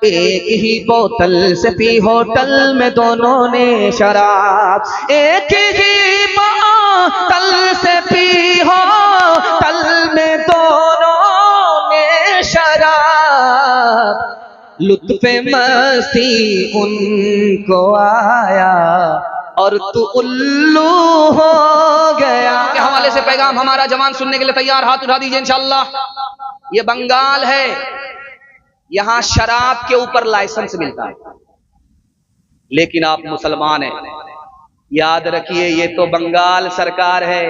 एक ही बोतल से पी होटल में दोनों ने शराब, एक ही बोतल से पी होटल में दोनों ने शराब, लुत्फ़े मस्ती उनको आया और तू उल्लू हो गया। के हवाले से पैगाम हमारा जवान सुनने के लिए तैयार, हाथ उठा दीजिए इंशाअल्लाह। ये बंगाल है, यहां शराब के ऊपर लाइसेंस मिलता है, लेकिन आप मुसलमान हैं, याद रखिए ये तो बंगाल सरकार है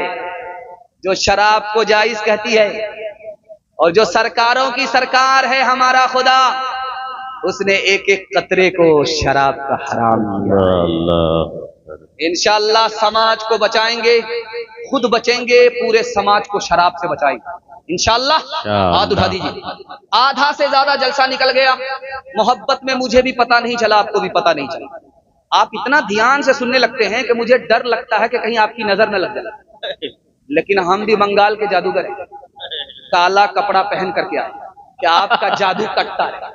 जो शराब को जायज कहती है, और जो सरकारों की सरकार है हमारा खुदा, उसने एक एक कतरे को शराब का हराम किया। इंशाअल्लाह समाज को बचाएंगे, खुद बचेंगे, पूरे समाज को शराब से बचाएंगे इंशाअल्लाह। हाथ उठा दीजिए। आधा से ज्यादा जलसा निकल गया, मोहब्बत में मुझे भी पता नहीं चला, आपको भी पता नहीं चला। आप इतना ध्यान से सुनने लगते हैं कि मुझे डर लगता है कि कहीं आपकी नजर न लग जाए, लेकिन हम भी बंगाल के जादूगर हैं, काला कपड़ा पहन करके आए कि आपका जादू कटता है।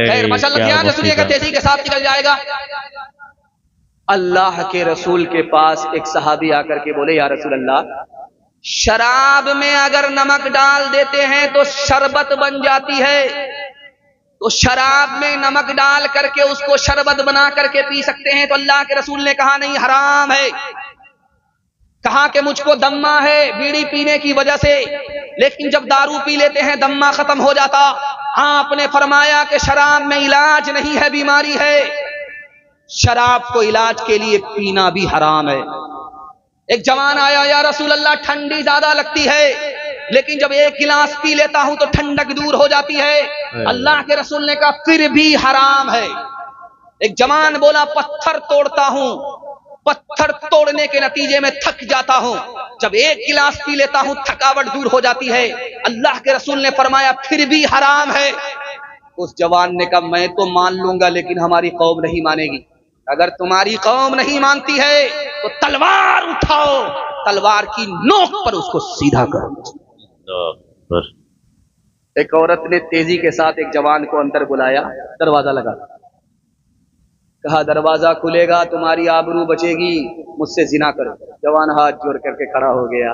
खैर माशाअल्लाह, ध्यान से सुनिएगा, तेजी के साथ निकल जाएगा। अल्लाह के रसूल के पास एक सहाबी आकर के बोले, या रसूल अल्लाह, शराब में अगर नमक डाल देते हैं तो शरबत बन जाती है, तो शराब में नमक डाल करके उसको शरबत बना करके पी सकते हैं? तो अल्लाह के रसूल ने कहा नहीं, हराम है। कहा कि मुझको दम्मा है बीड़ी पीने की वजह से, लेकिन जब दारू पी लेते हैं दम्मा खत्म हो जाता। आपने फरमाया कि शराब में इलाज नहीं है, बीमारी है, शराब को इलाज के लिए पीना भी हराम है। एक जवान आया, या रसूल अल्लाह ठंडी ज्यादा लगती है, लेकिन जब एक गिलास पी लेता हूं तो ठंडक दूर हो जाती है। अल्लाह के रसूल ने कहा फिर भी हराम है। एक जवान बोला, पत्थर तोड़ता हूं, पत्थर तोड़ने के नतीजे में थक जाता हूं, जब एक गिलास पी लेता हूं थकावट दूर हो जाती है। अल्लाह के रसूल ने फरमाया फिर भी हराम है। उस जवान ने कहा मैं तो मान लूंगा, लेकिन हमारी कौम नहीं मानेगी। अगर तुम्हारी कौम नहीं मानती है तो तलवार उठाओ, तलवार की नोक पर उसको सीधा करो। एक औरत ने तेजी के साथ एक जवान को अंदर बुलाया, दरवाजा लगा, कहा दरवाजा खुलेगा तुम्हारी आबरू बचेगी, मुझसे जिना करो। जवान हाथ जोड़ करके खड़ा हो गया,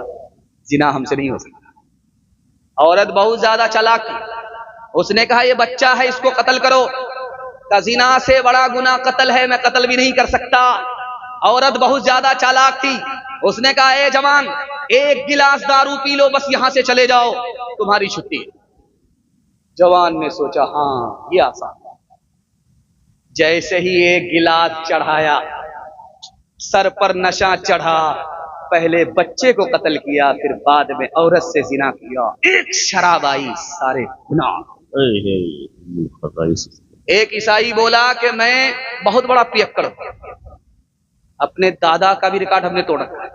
जिना हमसे नहीं हो सकता। औरत बहुत ज्यादा चालाक थी, उसने कहा ये बच्चा है, इसको कत्ल करो। का जिना से बड़ा गुनाह कत्ल है, मैं कत्ल भी नहीं कर सकता। औरत बहुत ज्यादा चालाक थी, उसने कहा ए जवान, एक गिलास दारू पी लो, बस यहां से चले जाओ, तुम्हारी छुट्टी। जवान ने सोचा हाँ ये आसान। जैसे ही एक गिलास चढ़ाया, सर पर नशा चढ़ा, पहले बच्चे को कत्ल किया, फिर बाद में औरत से जिना किया। एक शराब आई, सारे गुनाह। एक ईसाई बोला कि मैं बहुत बड़ा पियक्कड़ हूं, अपने दादा का भी रिकॉर्ड हमने तोड़ रखा है,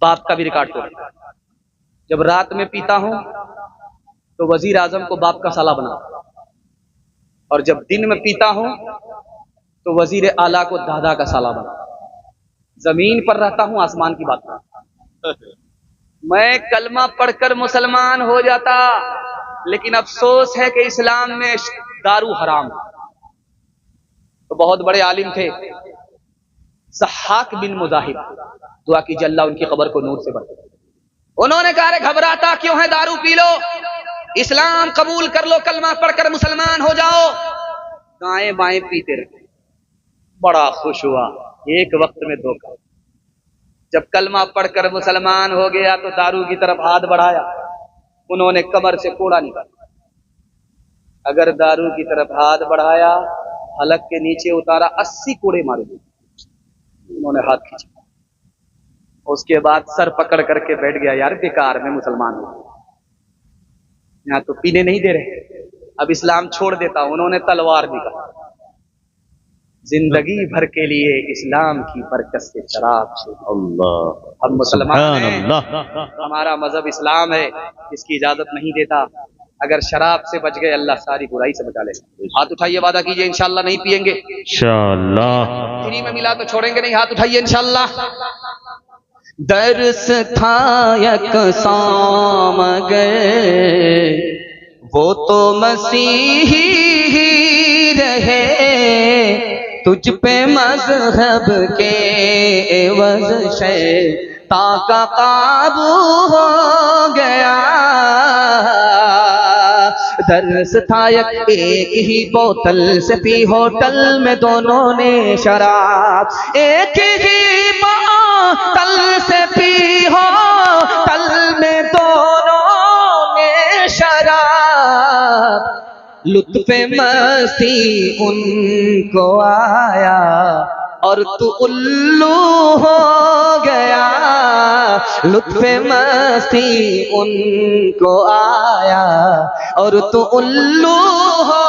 बाप का भी रिकॉर्ड तोड़ रखा है। जब रात में पीता हूं तो वजीर आजम को बाप का साला बना, और जब दिन में पीता हूं तो वजीर आला को दादा का साला बना। जमीन पर रहता हूं, आसमान की बात कर। मैं कलमा पढ़कर मुसलमान हो जाता, लेकिन अफसोस है कि इस्लाम में दारू हराम। तो बहुत बड़े आलिम थे ज़हाक बिन मुज़ाहिब, दुआ कीजिए अल्लाह उनकी कब्र को नूर से भर। उन्होंने कहा घबराता क्यों है, दारू पी लो, इस्लाम कबूल कर लो, कलमा पढ़कर मुसलमान हो जाओ। दाएं बाएं पीते रहे, बड़ा खुश हुआ। एक वक्त में धोखा, जब कलमा पढ़कर मुसलमान हो गया तो दारू की तरफ हाथ बढ़ाया, उन्होंने कमर से कोड़ा निकाला। अगर दारू की तरफ हाथ बढ़ाया, हलक के नीचे उतारा, 80 कोड़े मारे। उन्होंने हाथ खींचा, उसके बाद सर पकड़ करके बैठ गया, यार बेकार में मुसलमान हो, यहाँ तो पीने नहीं दे रहे, अब इस्लाम छोड़ देता। उन्होंने तलवार निकाला, जिंदगी भर के लिए इस्लाम की बरकत से शराब से। अल्लाह, हम मुसलमान हैं, हमारा मजहब इस्लाम है, इसकी इजाजत नहीं देता। अगर शराब से बच गए, अल्लाह सारी बुराई से बचा ले। हाथ उठाइए, वादा कीजिए इंशाअल्लाह नहीं पिएंगे। इंशाअल्लाह फ्री में मिला तो छोड़ेंगे नहीं। हाथ उठाइए इंशाअल्लाह। दर्स था यकसां मगर वो तो मसीही तुझ पे मजहब के एवज शैतान का काबू हो गया। दर्स था एक ही बोतल से पी होटल में दोनों ने शराब, एक ही बोतल से पी होटल में दोनों ने शराब। लुत्फ़े मस्ती उनको आया और तू उल्लू हो गया। लुत्फ़े मस्ती उनको आया और तू उल्लू हो